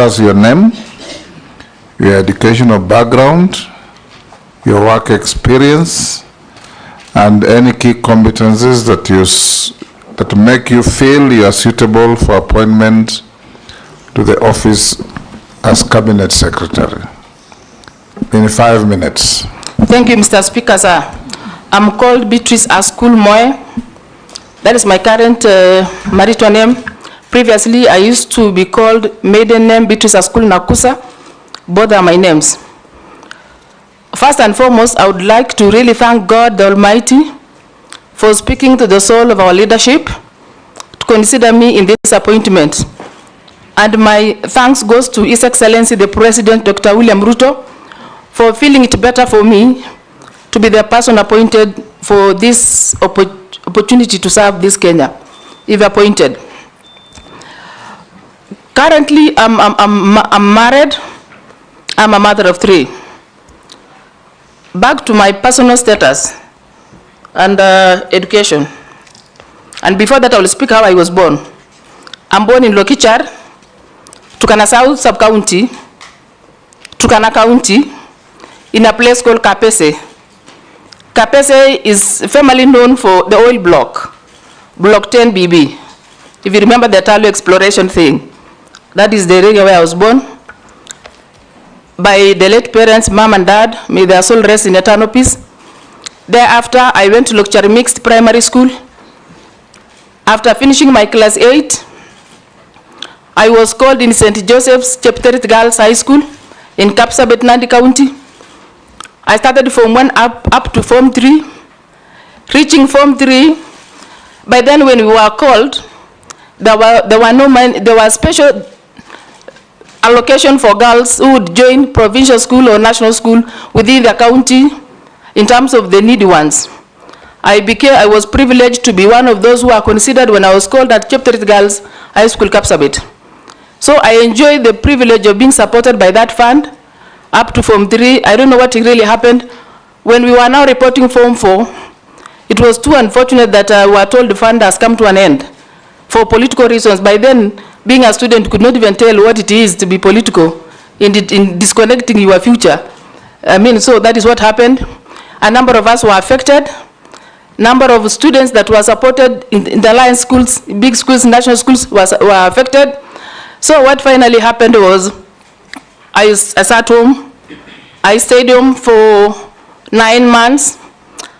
us your name, your educational background, your work experience, and any key competencies that make you feel you are suitable for appointment to the office as Cabinet Secretary. In 5 minutes. Thank you, Mr. Speaker, sir. I'm called Beatrice Askul Moe. That is my current marital name. Previously, I used to be called maiden name Beatrice Askul Nakusa. Both are my names. First and foremost, I would like to really thank God the Almighty for speaking to the soul of our leadership to consider me in this appointment. And my thanks goes to His Excellency the President, Dr. William Ruto, for feeling it better for me to be the person appointed for this opportunity to serve this Kenya, if appointed. Currently, I'm married. I'm a mother of 3. Back to my personal status and education. And before that, I will speak how I was born. I'm born in Lokichar, Turkana South Sub-County, Turkana County, in a place called Kapese. Kapese is family known for the oil block, Block 10 BB. If you remember the Talo exploration thing, that is the area where I was born. By the late parents, mom and dad, may their soul rest in eternal peace. Thereafter, I went to Lokchari Mixed Primary School. After finishing my class 8, I was called in St. Joseph's Chepterit Girls High School in Kapsabet, Nandi County. I started Form 1 up to Form 3. Reaching Form 3, by then when we were called, there was special allocation for girls who would join provincial school or national school within the county in terms of the needy ones. I was privileged to be one of those who are considered when I was called at Chepterit Girls High School, Kapsabet. So I enjoyed the privilege of being supported by that fund up to Form 3. I don't know what really happened. When we were now reporting Form 4, it was too unfortunate that we were told the fund has come to an end for political reasons. By then, being a student could not even tell what it is to be political in disconnecting your future. So that is what happened. A number of us were affected. Number of students that were supported in the alliance schools, big schools, national schools were affected. So what finally happened was, I sat home. I stayed home for 9 months,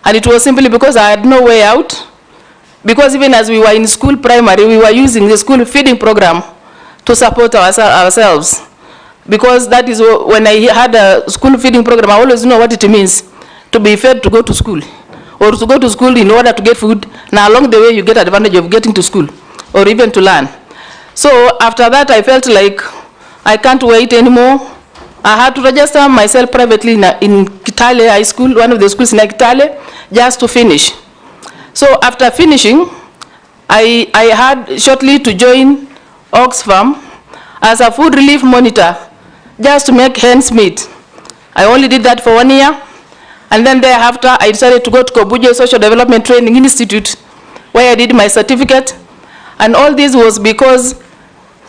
and it was simply because I had no way out. Because even as we were in school primary, we were using the school feeding program to support ourselves. Because that is when I had a school feeding program, I always know what it means to be fed to go to school, or to go to school in order to get food. Now along the way, you get advantage of getting to school, or even to learn. So after that, I felt like I can't wait anymore. I had to register myself privately in Kitale High School, one of the schools in Kitale, just to finish. So after finishing, I had shortly to join Oxfam as a food relief monitor, just to make ends meet. I only did that for 1 year, and then thereafter I decided to go to Kobuje Social Development Training Institute, where I did my certificate. And all this was because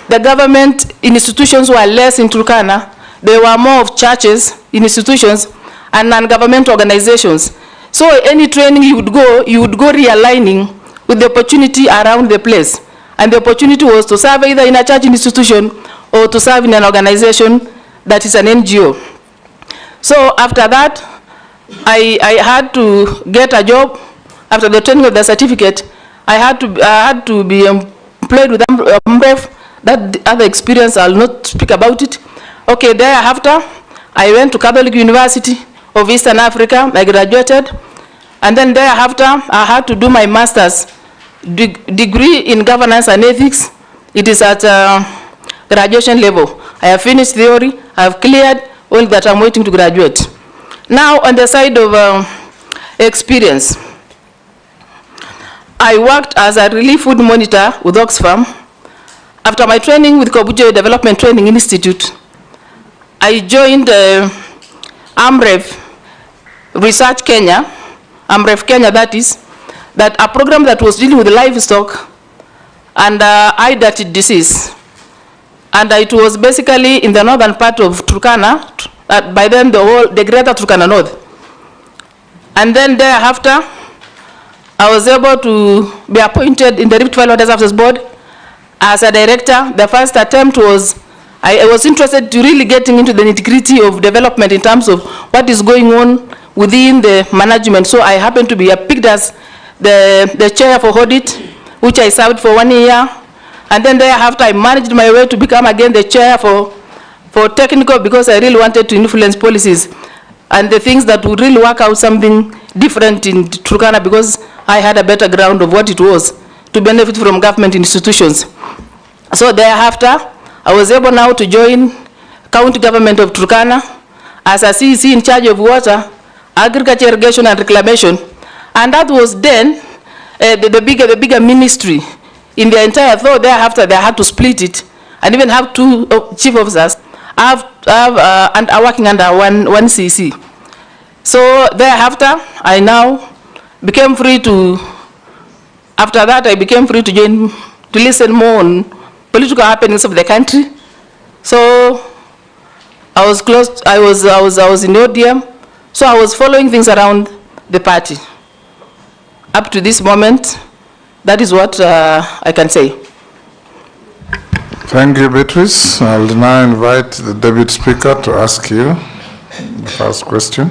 the government institutions were less in Turkana. There were more of churches, institutions, and non-government organizations. So any training you would go realigning with the opportunity around the place. And the opportunity was to serve either in a church institution or to serve in an organization that is an NGO. So after that, I had to get a job. After the training of the certificate, I had to be employed with AMREF. That other experience, I'll not speak about it. Okay, thereafter, I went to Catholic University of Eastern Africa. I graduated. And then thereafter, I had to do my master's degree in governance and ethics. It is at graduation level. I have finished theory. I have cleared, only that I'm waiting to graduate. Now, on the side of experience, I worked as a relief food monitor with Oxfam. After my training with Kobuje Development Training Institute, I joined AMREF Research Kenya, AMREF Kenya, that a program that was dealing with livestock and eye-darted disease. and it was basically in the northern part of Turkana, by then the greater Turkana North. And then thereafter, I was able to be appointed in the Rift Valley Water Services Board as a director. The first attempt was, I was interested to really getting into the nitty-gritty of development in terms of what is going on within the management. So I happened to be picked as the chair for audit, which I served for 1 year. And then thereafter, I managed my way to become again the chair for technical, because I really wanted to influence policies and the things that would really work out something different in Turkana, because I had a better ground of what it was to benefit from government institutions. So thereafter, I was able now to join county government of Turkana as a CEC in charge of water, agriculture, irrigation, and reclamation. And that was then the bigger ministry in the entire, though thereafter they had to split it and even have 2 chief officers and are working under one CC. So thereafter, I now became free to, after that I became free to join, to listen more on political happenings of the country. So I was close, I was in ODM, so I was following things around the party. Up to this moment, that is what I can say. Thank you, Beatrice. I'll now invite the Deputy Speaker to ask you the first question.